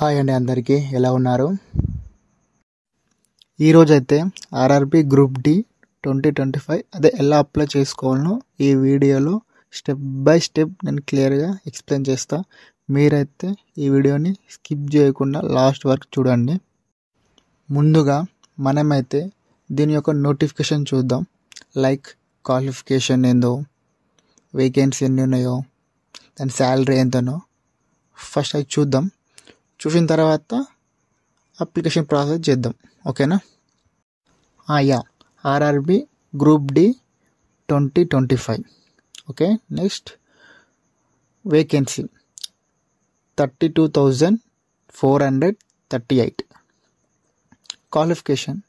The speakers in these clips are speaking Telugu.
హాయ్ అండి, అందరికీ ఎలా ఉన్నారు? ఈరోజైతే ఆర్ఆర్బి గ్రూప్ డి 2025 అదే ఎలా అప్లై చేసుకోవాలనో ఈ వీడియోలో స్టెప్ బై స్టెప్ నేను క్లియర్గా ఎక్స్ప్లెయిన్ చేస్తా. మీరైతే ఈ వీడియోని స్కిప్ చేయకుండా లాస్ట్ వరకు చూడండి. ముందుగా మనమైతే దీని యొక్క నోటిఫికేషన్ చూద్దాం. లైక్ క్వాలిఫికేషన్ ఏందో, వేకెన్సీ ఎన్ని ఉన్నాయో, దాని శాలరీ ఎంతనో ఫస్ట్ అది చూద్దాం. చూసిన తర్వాత అప్లికేషన్ ప్రాసెస్ చేద్దాం. ఓకేనా? RRB group D 2025. Okay, next vacancy 32,438. Qualification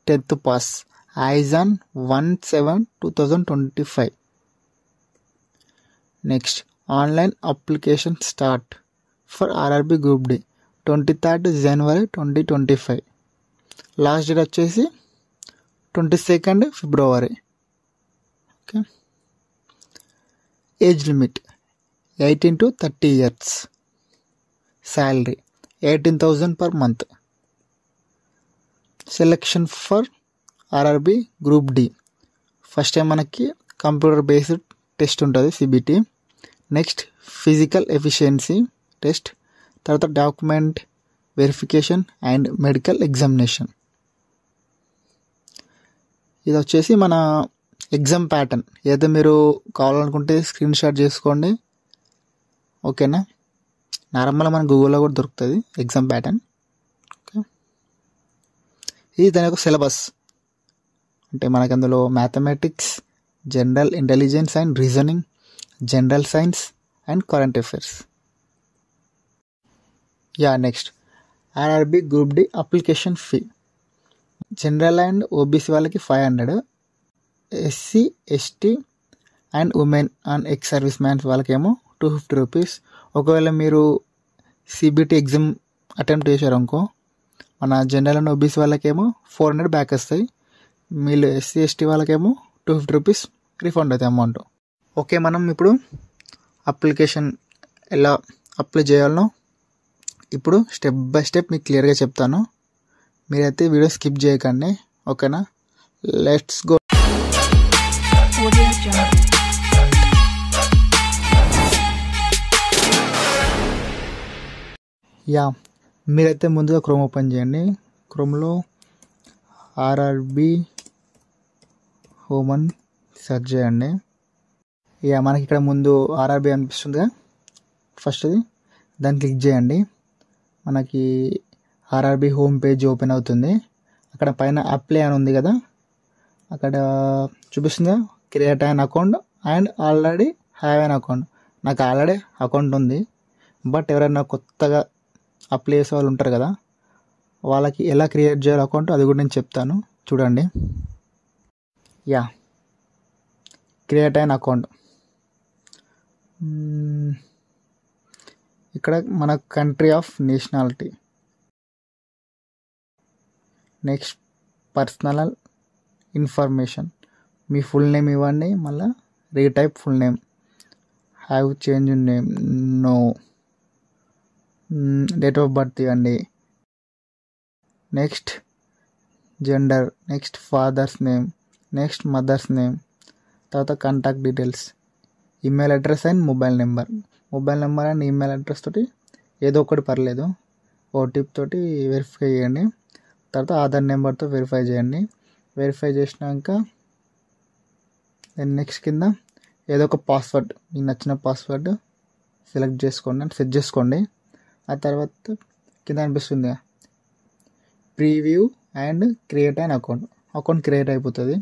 10th pass, age on 1/7/2025. Next online application start for RRB group D 23rd January 2025. Last date వచ్చేసి 22nd February. Okay, age limit 18 to 30 years. Salary 18,000 per month. Selection for RRB group D first time మనకి కంప్యూటర్ బేస్డ్ టెస్ట్ ఉంటుంది, CBT. Next physical efficiency test, తర్వాత document verification and medical examination. ఇది వచ్చేసి మన ఎగ్జామ్ ప్యాటర్న్. ఏదైతే మీరు కావాలనుకుంటే స్క్రీన్ షాట్ చేసుకోండి. ఓకేనా? నార్మల్గా మన గూగుల్లో కూడా దొరుకుతుంది ఎగ్జామ్ ప్యాటర్న్. ఓకే, ఇది దాని యొక్క సిలబస్. అంటే మనకి అందులో mathematics, general intelligence and reasoning, general science and current affairs. Next RRB group D application fee. General and OBC వాళ్ళకి 500, SC ST and women and ex service mans వాళ్ళకేమో 250 రూపీస్. ఒకవేళ మీరు సిబిటి ఎగ్జామ్ అటెంప్ట్ చేశారనుకో, మన జనరల్ అండ్ ఓబీసీ వాళ్ళకేమో 400 బ్యాక్ వస్తాయి. మీరు ఎస్సీ ఎస్టీ వాళ్ళకేమో 250 రూపీస్ రిఫండ్ అవుతాయి అమౌంట్. ఓకే, మనం ఇప్పుడు అప్లికేషన్ ఎలా అప్లై చేయాలనో ఇప్పుడు స్టెప్ బై స్టెప్ మీకు క్లియర్గా చెప్తాను. మీరైతే వీడియో స్కిప్ చేయకండి. ఓకేనా? Let's go. మీరైతే ముందుగా క్రోమ్ ఓపెన్ చేయండి. క్రోమ్లో ఆర్ఆర్బి హోమ్ అని సెర్చ్ చేయండి. మనకి ఇక్కడ ముందు ఆర్ఆర్బి అనిపిస్తుందిగా, ఫస్ట్ది దాన్ని క్లిక్ చేయండి. మనకి ఆర్ఆర్బి హోమ్ పేజ్ ఓపెన్ అవుతుంది. అక్కడ పైన అప్లై అని ఉంది కదా, అక్కడ చూపిస్తుందా create an account and already have an account. నాకు ఆల్రెడీ అకౌంట్ ఉంది, బట్ ఎవరైనా కొత్తగా అప్లై చేసే వాళ్ళు ఉంటారు కదా, వాళ్ళకి ఎలా క్రియేట్ చేయాలి అకౌంట్ అది కూడా నేను చెప్తాను. చూడండి. Create an account. ఇక్కడ మన country of nationality. Next personal information, మీ ఫుల్ నేమ్ ఇవ్వండి. మళ్ళీ retype full name. Have change name, no. Date of birth ఇవ్వండి. Next gender, next father's name, next mother's name, తర్వాత contact details, email address and mobile number. Mobile number and email address తోటి ఏదో ఒకటి పర్లేదు. ఓటీపీ తోటి వెరిఫై చేయండి. తర్వాత ఆధార్ నెంబర్తో వెరిఫై చేయండి. వెరిఫై చేసినాక నెక్స్ట్ కింద ఏదో ఒక పాస్వర్డ్, మీకు నచ్చిన పాస్వర్డ్ సెలెక్ట్ చేసుకోండి, సెట్ చేసుకోండి. ఆ తర్వాత కింద అనిపిస్తుంది preview and create an account create అయిపోతుంది.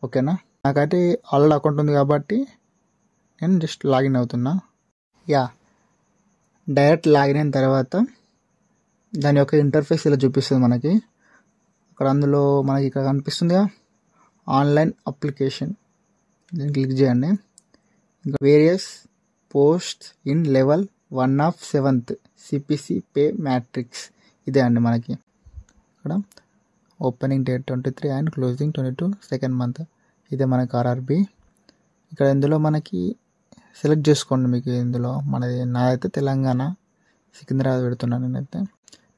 ఓకేనా? నాకైతే ఆల్రెడీ అకౌంట్ ఉంది కాబట్టి నేను జస్ట్ లాగిన్ అవుతున్నా. డైరెక్ట్ లాగిన్ అయిన తర్వాత దాని యొక్క ఇంటర్ఫేస్ ఇలా చూపిస్తుంది మనకి. అక్కడ అందులో మనకి ఇక్కడ కనిపిస్తుందిగా ఆన్లైన్ అప్లికేషన్, దీన్ని క్లిక్ చేయండి. ఇంకా various posts in level 1 of 7th CPC pay matrix. ఇదే అండి మనకి ఇక్కడ opening date 23 and closing 22 2nd month. ఇదే మనకి ఆర్ఆర్బి. ఇక్కడ ఇందులో మనకి సెలెక్ట్ చేసుకోండి. మీకు ఇందులో నాదైతే తెలంగాణ, సికింద్రాబాద్ పెడుతున్నాను నేనైతే.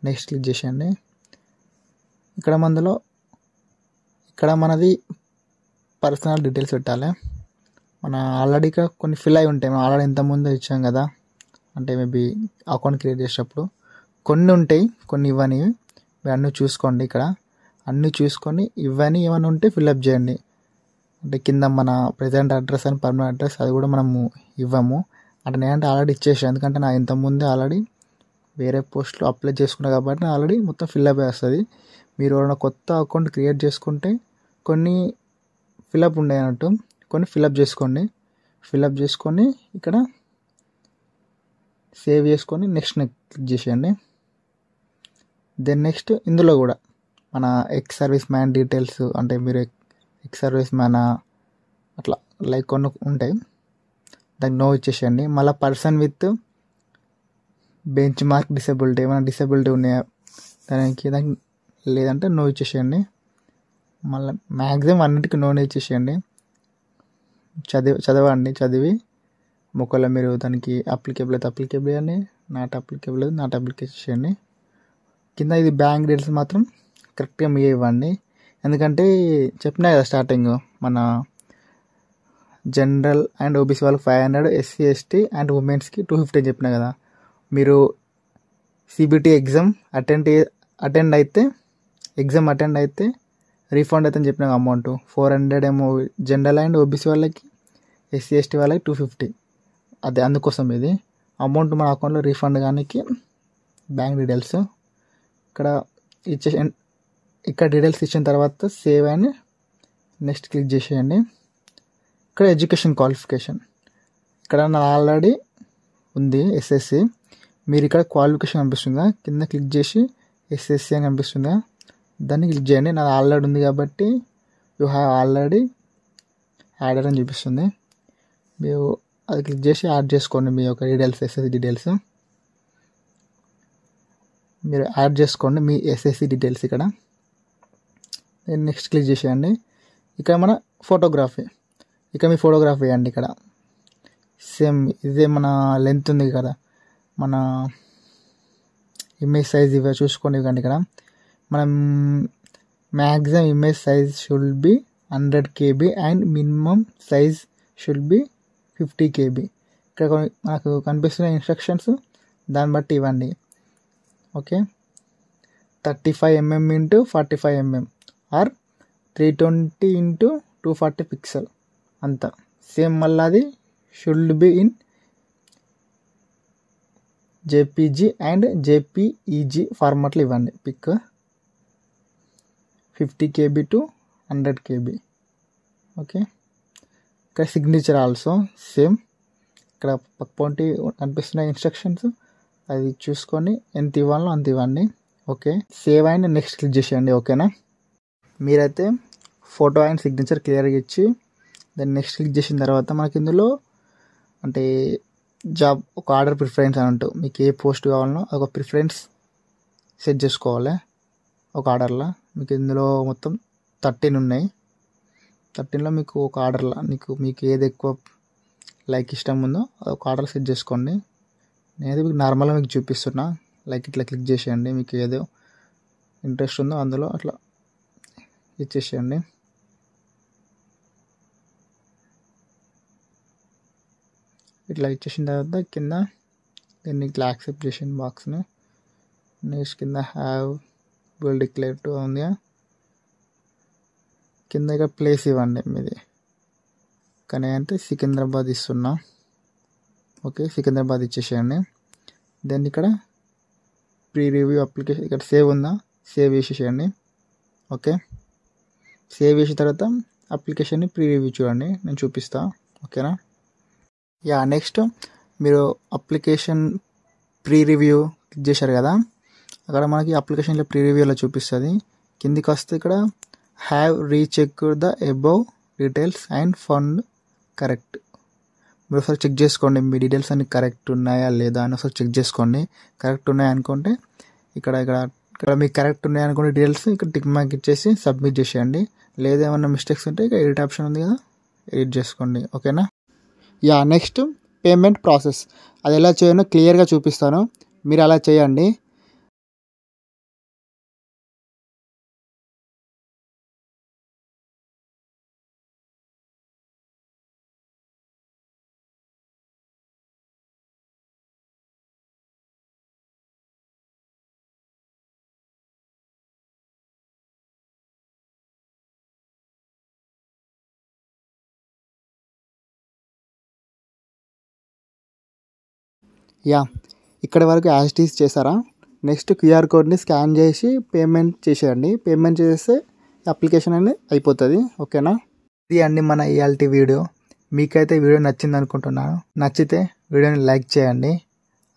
నెక్స్ట్ క్లిక్ చేసేయండి. ఇక్కడ మనది పర్సనల్ డీటెయిల్స్ పెట్టాలి. మన ఆల్రెడీ ఇక్కడ కొన్ని ఫిల్ అయి ఉంటాయి, మనం ఆల్రెడీ ఇంతకుముందు ఇచ్చాం కదా, అంటే మేబీ అకౌంట్ క్రియేట్ చేసేటప్పుడు కొన్ని ఉంటాయి, కొన్ని ఇవ్వని. మీరు అన్నీ చూసుకోండి. ఇక్కడ అన్నీ చూసుకొని ఇవన్నీ ఏమైనా ఉంటే ఫిల్అప్ చేయండి. అంటే కింద మన ప్రజెంట్ అడ్రస్ అని పర్మనెంట్ అడ్రస్ అది కూడా మనము ఇవ్వము. అంటే నేనంటే ఆల్రెడీ ఇచ్చేసాను, ఎందుకంటే నా ఇంతకుముందే ఆల్రెడీ వేరే పోస్ట్లో అప్లై చేసుకున్నా కాబట్టి ఆల్రెడీ మొత్తం ఫిల్అప్ వస్తుంది. మీరు ఎవరైనా కొత్త అకౌంట్ క్రియేట్ చేసుకుంటే కొన్ని ఫిల్అప్ ఉండే అన్నట్టు, కొన్ని ఫిల్అప్ చేసుకోండి. ఫిల్అప్ చేసుకొని ఇక్కడ సేవ్ చేసుకొని నెక్స్ట్ క్లిక్ చేసేయండి. దెన్ నెక్స్ట్ ఇందులో కూడా మన ఎక్స్ సర్వీస్ మ్యాన్ డీటెయిల్స్, అంటే మీరు ఎక్స్ సర్వీస్ మ్యాన్ అట్లా లైక్ కొన్ని ఉంటాయి, దానికి నో ఇచ్చేసేయండి. మళ్ళీ person with bench mark disability, ఏమైనా డిసేబిలిటీ ఉన్నాయా దానికి లేదంటే నో ఇచ్చేసేయండి. మళ్ళీ మ్యాక్సిమం అన్నిటికీ నోనే ఇచ్చేసేయండి. చదివి ఒకవేళ మీరు దానికి అప్లికేబుల్ అయితే అప్లికేబుల్ అని, నాట్ అప్లికేబుల్ అయితే నాట్ అప్లికేషన్ చేయండి. కింద ఇది బ్యాంక్ డీటెయిల్స్ మాత్రం కరెక్ట్గా మీ ఇవ్వండి. ఎందుకంటే చెప్పినా కదా స్టార్టింగ్, మన జనరల్ అండ్ ఓబీసీ వాళ్ళకి 500, ఎస్సీ ఎస్టీ అండ్ ఉమెన్స్కి 250 అని చెప్పినా కదా. మీరు సిబిటీ ఎగ్జామ్ అటెండ్ అయితే రీఫండ్ అయితే అని చెప్పిన అమౌంట్ 400 ఏమో జనరల్ అండ్ ఓబీసీ వాళ్ళకి, ఎస్సీ ఎస్టీ వాళ్ళకి 250. అదే అందుకోసం ఇది అమౌంట్ మన అకౌంట్లో రీఫండ్ కానీ బ్యాంక్ డీటెయిల్స్ ఇక్కడ డీటెయిల్స్ ఇచ్చిన తర్వాత సేవ్ అని నెక్స్ట్ క్లిక్ చేసేయండి. ఇక్కడ ఎడ్యుకేషన్ క్వాలిఫికేషన్ ఇక్కడ నా ఆల్రెడీ ఉంది ఎస్ఎస్సి. మీరు ఇక్కడ క్వాలిఫికేషన్ కనిపిస్తుందా, కింద క్లిక్ చేసి ఎస్ఎస్సి అని కనిపిస్తుందా, దాన్ని క్లిక్ చేయండి. నాది ఆల్రెడీ ఉంది కాబట్టి యూ హ్యావ్ ఆల్రెడీ యాడెడ్ అని చూపిస్తుంది. మీరు అది క్లిక్ చేసి యాడ్ చేసుకోండి మీ యొక్క డీటెయిల్స్, ఎస్ఎస్సి డీటెయిల్స్ మీరు యాడ్ చేసుకోండి, మీ ఎస్ఎస్సి డీటెయిల్స్ ఇక్కడ. నెక్స్ట్ క్లిక్ చేసేయండి. ఇక్కడ మన ఫోటోగ్రఫీ, ఇక్కడ మీ ఫోటోగ్రఫీ వేయండి. ఇక్కడ సేమ్ ఇదే మన లెంత్ ఉంది కదా, మన ఇమేజ్ సైజ్ ఇవే చూసుకోండి. ఇవ్వండి ఇక్కడ మనం maximum image size should be 100 KB and minimum size should be 50 KB. ఇక్కడ మనకు కనిపిస్తున్న ఇన్స్ట్రక్షన్స్ దాన్ని బట్టి ఇవ్వండి. Okay, 35 mm x 45 mm or 320 x 240 pixel అంతా సేమ్. మళ్ళీ అది should be in JPG and JPEG ఫార్మాట్లు ఇవ్వండి. Pick 50 KB to 100 KB. ఓకే, ఇక్కడ సిగ్నేచర్ ఆల్సో సేమ్. ఇక్కడ పక్కంటి కనిపిస్తున్న ఇన్స్ట్రక్షన్స్ అది చూసుకొని ఎంత ఇవ్వాలో అంత ఇవ్వండి. Okay, save and next click చేసేయండి. ఓకేనా, మీరైతే ఫోటో అండ్ సిగ్నేచర్ క్లియర్గా ఇచ్చి దాన్ని నెక్స్ట్ క్లిక్ చేసిన తర్వాత మనకి ఇందులో అంటే జాబ్ ఒక ఆర్డర్ ప్రిఫరెన్స్ అని ఉంటుంది. మీకు ఏ పోస్ట్ కావాలనో ఒక ప్రిఫరెన్స్ సెట్ చేసుకోవాలి ఒక ఆర్డర్లో. మీకు ఇందులో మొత్తం 13 ఉన్నాయి. 13లో మీకు ఒక ఆర్డర్లో మీకు ఏది ఎక్కువ లైక్ ఇష్టం ఉందో ఒక ఆర్డర్ సెట్ చేసుకోండి. నేనైతే మీకు నార్మల్గా మీకు చూపిస్తున్నా. లైక్ ఇట్లా క్లిక్ చేసేయండి, మీకు ఏదో ఇంట్రెస్ట్ ఉందో అందులో అట్లా ఇచ్చేసేయండి. ఇట్లా ఇచ్చేసిన తర్వాత కింద దీన్ని ఇట్లా యాక్సెప్ట్ చేసిన బాక్స్ని నెక్స్ట్ కింద హ్యావ్ విల్ డిక్లేర్ టు ఉంది కింద ఇక్కడ ప్లేస్ ఇవ్వండి మీది. కానీ అంటే సికింద్రాబాద్ ఇస్తున్నా. ఓకే, సికింద్రాబాద్ ఇచ్చేసేయండి. దెన్ ఇక్కడ ప్రీ రివ్యూ అప్లికేషన్ ఇక్కడ సేవ్ ఉందా, సేవ్ చేసేసేయండి. ఓకే, సేవ్ చేసిన తర్వాత అప్లికేషన్ని ప్రీ రివ్యూ చూడండి, నేను చూపిస్తా. ఓకేనా, యా నెక్స్ట్ మీరు అప్లికేషన్ ప్రీ రివ్యూ క్లిక్ చేశారు కదా, అక్కడ మనకి అప్లికేషన్లో ప్రీ రివ్యూలో చూపిస్తుంది. కిందికి వస్తే ఇక్కడ have రీచెక్డ్ the above details and found correct. మీరు ఒకసారి చెక్ చేసుకోండి మీ డీటెయిల్స్ అన్ని కరెక్ట్ ఉన్నాయా లేదా అని ఒకసారి చెక్ చేసుకోండి. కరెక్ట్ ఉన్నాయనుకుంటే ఇక్కడ మీకు కరెక్ట్ ఉన్నాయనుకుంటే డీటెయిల్స్ ఇక్కడ టిక్ మార్క్ ఇచ్చేసి సబ్మిట్ చేసేయండి. లేదా ఏమన్నా మిస్టేక్స్ ఉంటే ఇక్కడ ఎడిట్ ఆప్షన్ ఉంది కదా, ఎడిట్ చేసుకోండి. ఓకేనా, యా నెక్స్ట్ పేమెంట్ ప్రాసెస్ అది ఎలా చేయాలో క్లియర్గా చూపిస్తాను. మీరు అలా చేయండి. యా, ఇక్కడ వరకు యాజ్ ఇట్ ఈజ్ చేశారా? నెక్స్ట్ క్యూఆర్ కోడ్ని స్కాన్ చేసి పేమెంట్ చేసేయండి. పేమెంట్ చేస్తే అప్లికేషన్ అనేది అయిపోతుంది. ఓకేనా? ఇది అండి మన ఇయాల్టి వీడియో. మీకైతే వీడియో నచ్చింది అనుకుంటున్నాను. నచ్చితే వీడియోని లైక్ చేయండి.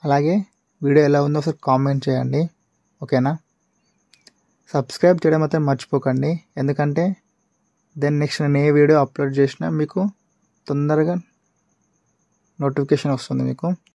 అలాగే వీడియో ఎలా ఉందో ఒకసారి కామెంట్ చేయండి. ఓకేనా? సబ్స్క్రైబ్ చేయడం మాత్రం మర్చిపోకండి. ఎందుకంటే నెక్స్ట్ నేను ఏ వీడియో అప్లోడ్ చేసినా మీకు తొందరగా నోటిఫికేషన్ వస్తుంది మీకు.